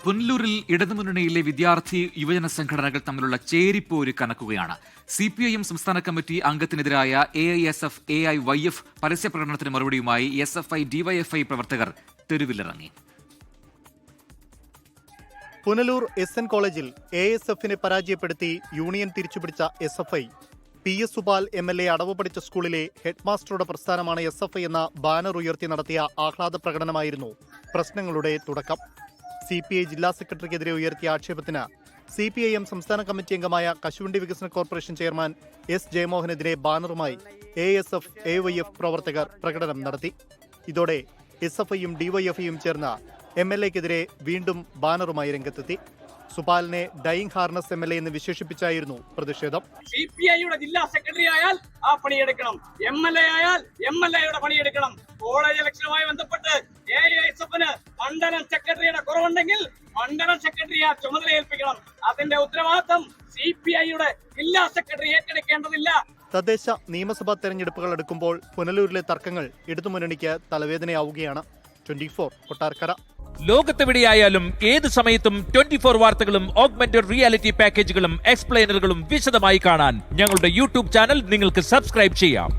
പുനലൂരിൽ ഇടതുമുന്നണിയിലെ വിദ്യാർത്ഥി യുവജന സംഘടനകൾ തമ്മിലുള്ള ചേരിപ്പോര് കനക്കുകയാണ്. CPIM സംസ്ഥാന കമ്മിറ്റി അംഗത്തിനെതിരായ AISF, AIYF പരസ്യപ്രകടനത്തിന് മറുപടിയുമായി SFI, DYFI പ്രവർത്തകർ തെരുവിലിറങ്ങി. പുനലൂർ SN കോളേജിൽ ASFനെ പരാജയപ്പെടുത്തി യൂണിയൻ തിരിച്ചുപിടിച്ച SFI, PS സുബാൽ MLA അടവ് പഠിച്ച സ്കൂളിലെ ഹെഡ്മാസ്റ്ററുടെ പ്രസ്ഥാനമാണ് SFI എന്ന ബാനർ ഉയർത്തി നടത്തിയ ആഹ്ലാദ പ്രകടനമായിരുന്നു പ്രശ്നങ്ങളുടെ തുടക്കം. CPI ജില്ലാ സെക്രട്ടറിക്കെതിരെ ഉയർത്തിയ ആക്ഷേപത്തിന് CPIM സംസ്ഥാന കമ്മിറ്റി അംഗമായ കശുവണ്ടി വികസന corporation chairman S ജയമോഹനെതിരെ ബാനറുമായി ASF, AYF പ്രവർത്തകർ പ്രകടനം നടത്തി. ഇതോടെ SFIയും DYFIയും ചേർന്ന് MLAക്കെതിരെ വീണ്ടും ബാനറുമായി രംഗത്തെത്തി. സുപാലിനെ ഡൈയിങ് ഹാർനസ് MLA എന്ന് വിശേഷിപ്പിച്ചായിരുന്നു പ്രതിഷേധം. CPIയുടെ ജില്ലാ സെക്രട്ടറി ആയാൽ ആ പണിയെടുക്കണം, MLA ആയാൽ MLAയുടെ പണിയെടുക്കണം. കോളേജ് ഇലക്ഷനുമായി ബന്ധപ്പെട്ട് AISFന് മണ്ഡലം സെക്രട്ടറിയുടെ കുറവുണ്ടെങ്കിൽ മണ്ഡലം സെക്രട്ടറിയെ ചുമതല ഏൽപ്പിക്കണം. അതിന്റെ ഉത്തരവാദിത്തം CPIയുടെ ജില്ലാ സെക്രട്ടറി ഏറ്റെടുക്കേണ്ടതില്ല. തദ്ദേശ നിയമസഭാ തെരഞ്ഞെടുപ്പുകൾ അടുക്കുമ്പോൾ പുനലൂരിലെ തർക്കങ്ങൾ ഇടതുമുന്നണിക്ക് തലവേദനയാവുകയാണ്. 24 കൊട്ടാരക്കര. ലോകത്തെവിടെയായാലും ഏത് സമയത്തും 24 വാർത്തകളും ഓഗ്മെന്റഡ് റിയാലിറ്റി പാക്കേജുകളും എക്സ്പ്ലെയിനറുകളും വിശദമായി കാണാൻ ഞങ്ങളുടെ YouTube ചാനൽ നിങ്ങൾക്ക് സബ്സ്ക്രൈബ് ചെയ്യാം.